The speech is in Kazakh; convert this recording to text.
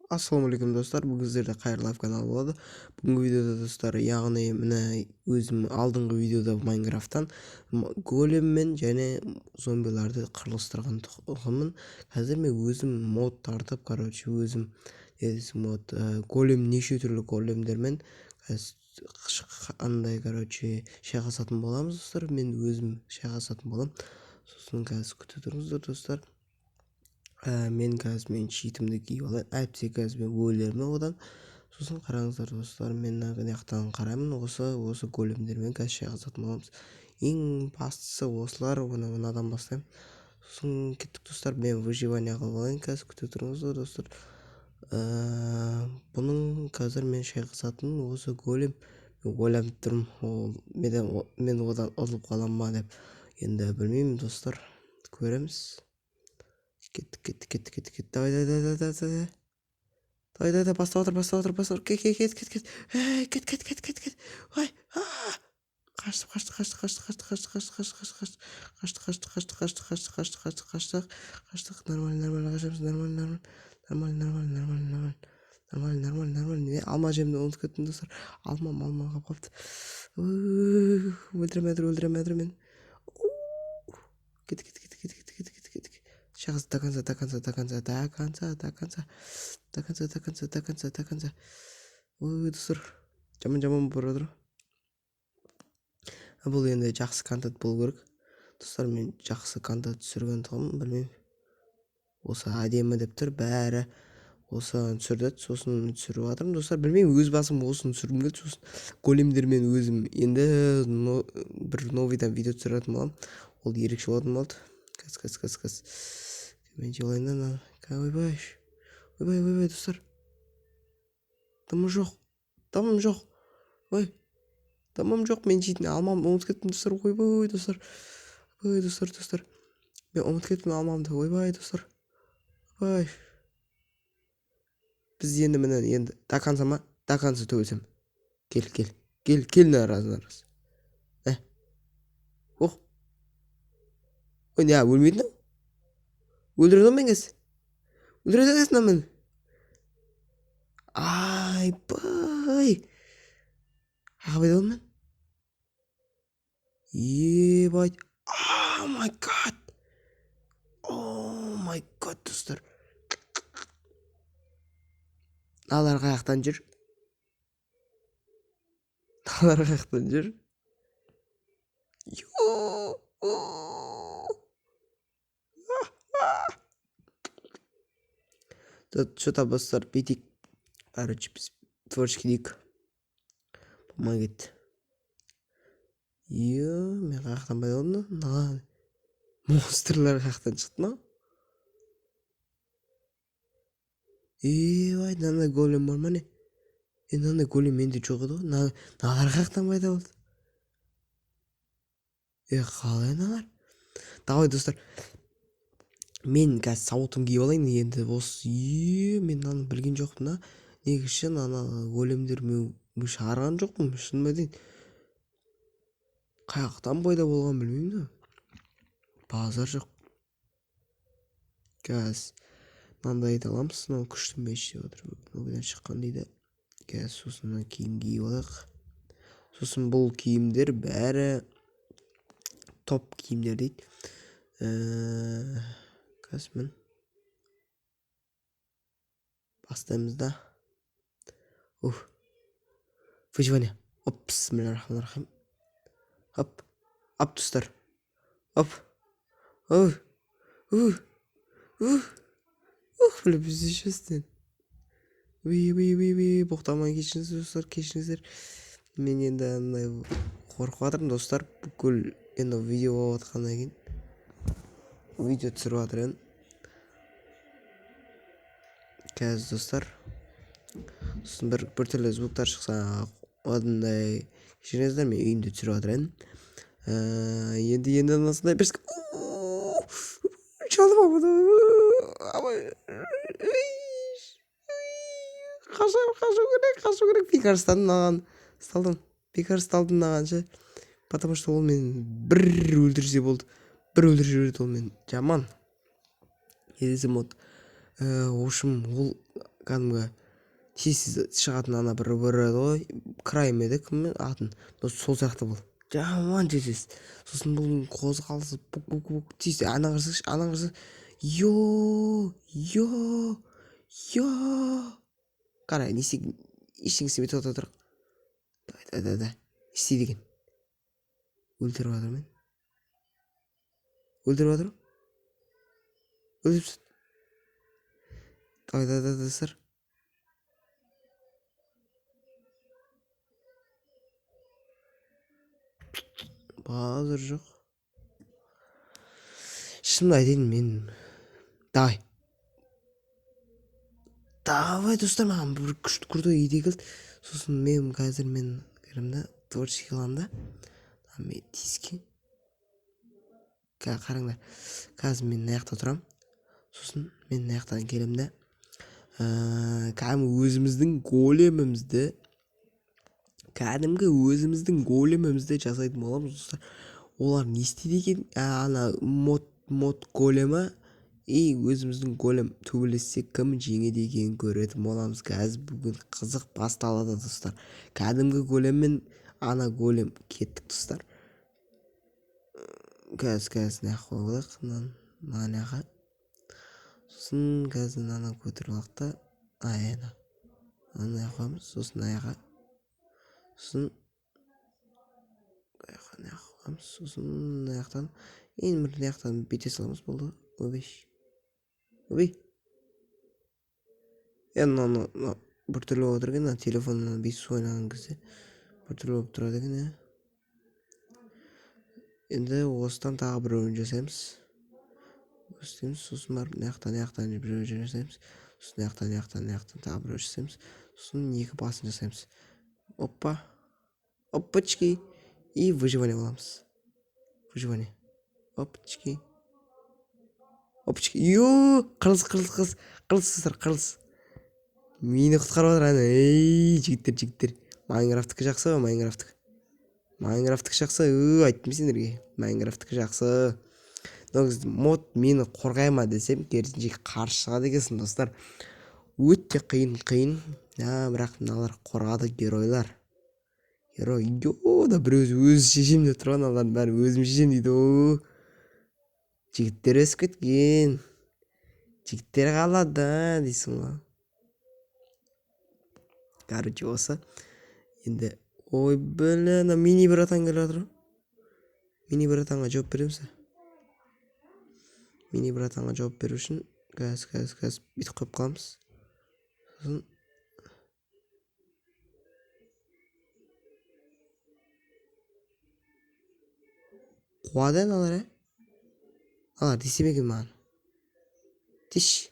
Ассалаумағалейкум достар, бүгін сіздерде Қайыр Лайф каналы болады. Бүгінгі видеода достар, яғни мына өзім алдыңғы видеода Майнкрафттан големмен және зомбиларды қырылыстырған тұғымын. Қазір мен өзім мод тартып, өзім мод голем неше түрлі големдермен қандай шайқасатын боламыз достар. Мен өзім шайқасатын болам. Сосын қазір күтіп тұрыңыздар достар. Мен қазір мен читімді киіп алайын, әйтпесе қазір мен өлермін одан. Сосын қараңыздар достар, мен жақтан қараймын, осы големдермен қазір шайқасатын боламыз. Ең бастысы осылар, мынадан бастаймын. Сосын кеттік достар, мен выживание қылып алайын, қазір күтіп тұрыңыздар достар. Бұның қазір мен шайқасатын осы голем. Мен ойланып тұрмын, мен одан ұтылып қалам ма деп. Енді білмеймін достар, көреміз. Кет. Давай, бастап отыр. Кет. Ой, қаштық. Нормально, қашамыз, нормально. Алма жемді ұмытып кеттім достар. Алма қалып қалыпты. Өлтіреме мен. Кет. Сейчас до конца. Ой, достар. Жаман болып жатыр. Бұл енді жақсы контент болу керек. Достар, мен жақсы контент түсірген тұғым, білмеймін. Осы әдемі деп тұр, бәрі осыған түсірді, сосын түсіріп жатырмын достар. Білмеймін, өз басым осыны түсіргім келді, сосын големдермен өзім енді бір новыйдан видео түсіретін болам. Ол ерекше болатын болды. Кас. Мен жолайындан ойбай достар. Дамым жоқ. Ой, дамым жоқ, мен жейтін алмам ұмытып кеттім достар. Ойбай достар. Мен ұмытып кеттім алмамды. Ойбай достар. Ой. Біз енді до конца төгілсем. Кел нараз. Ох. Ой, не, өлмейді ау? Өлтіреді мен кез. Мен. Айбай. Қағабайды ол мен. Ебай. Oh my god достар. Налар қаяқтан жүр. Что-то достар, битик. Біз творческий дейік. Болмай кетті. Мен қаяқтан бай олды. Монстрлар қаяқтан шықты ма? Ой, мынандай голем бар ма не? Мынандай голем менде жоқ еді ғой. Налар қаяқтан пайда болды? Қалай налар? Давай достар. Мен қазір сауытым киіп алайын енді. Мен наны білген жоқпын да. Негізі големдер мен шығарған жоқпын. Шынымен дейін. Қаяқтан пайда болған білмеймін да. Базар жоқ. Қазір мынандайды аламыз. Мынау күшті меч деп отыр. Мынаудан шыққан дейді. Қазір сосын киім киіп алайық. Сосын бұл киімдер бәрі топ киімдер дейді. Қазір мен бастаймыз да. Выживание. Бисмиллахиррахманиррахим. Оп, достар. Біз еще істен. Боқтамай кешіңіздер. Мен енді қорқып жатырмын достар. Бүкіл енді видео болып жатқаннан кейін. Видео түсіріп жатыр. Қазір достар. Сосын бір түрлі звуктар шықса, одындай кешіріңіздер, мен үйімде түсіріп жатыр. Енді насындай бір çaldım ama қашу керек. Пикарстан нағанша, потому что ол мен бір өлтірсе болды. Бір өлтірсе жібереді ол мен. Жаман. Едесі мод. В общем, ол кәдімгі тез шығатын ана бір еді ғой, крайм еді, кім атын, сол сияқты бұл жаман тез. Сосын бұл қозғалысы бук тез, ана қырсықшы, йо қара, не істеген, ештеңе істемей тоқта тұр. Да істейді екен. Өлтіріп жатыр мен. Өлтіріп жатыр. Да достар. Базар жоқ. Шынымды айтайын, мен давай достар, маған бір күшті крутой идея келді. Сосын мен кіремін творческий қыламын да. Мен тиіске қараңдар, қазір мен мына жақта тұрамын. Сосын мен мына жақтан келемін да, кәдімгі өзіміздің големімізді жасайтын боламыз достар. Олар не істейді екен? Ана мод големі и өзіміздің голем төбелессек кім жеңеді екенін көретін боламыз. Қазір бүгін қызық басталады достар. Кәдімгі голем мен ана голем кеттік достар. Қазір не қойдық, мына жаққа. Сосын қазір мынаны көтеріп алдық та, мына қоймыз, сосын мына жаққа. Сосын мына жақтан, енді мына жақтан бүйте саламыз, болды. Өбей. Мынаны біртүрлі болып отыр екен, телефоннан бүйтіп ойнаған кезде біртүрлі болып тұрады екен. Енді осыдан тағы біреуін жасаймыз. Сосын барып мына жақтан біреу жасаймыз. Сосын мына жақтан тағы біреу жасаймыз. Сосын екі басын жасаймыз. Опачки. И выживание боламыз. Выживание. Опачки. Қырылыс. Мені құтқарып отыр. Жігіттер. Майнкрафттікі жақсы ба, Майнкрафттікі жақсы. Айттым сендерге. Майнкрафттікі жақсы. Мод мені қорғай ма десем, керісінше қарсы шығады екенсің достар. Өте қиын. Бірақ мыналар қорғады, геройлар. Да бір өзі шешем деп тұрған, алардың бәрі өзім шешем дейді. Жігіттер өсіп кеткен. Жігіттер қалады дейсің ғой. Короче, осы. Енді, мини братан келіп жатыр. Мини братанға жауап береміз. Мини братанға жауап беру үшін қазір бүйтіп қойып қаламыз. Сосын қуады аналар, алар десе ме екен маған? Деші.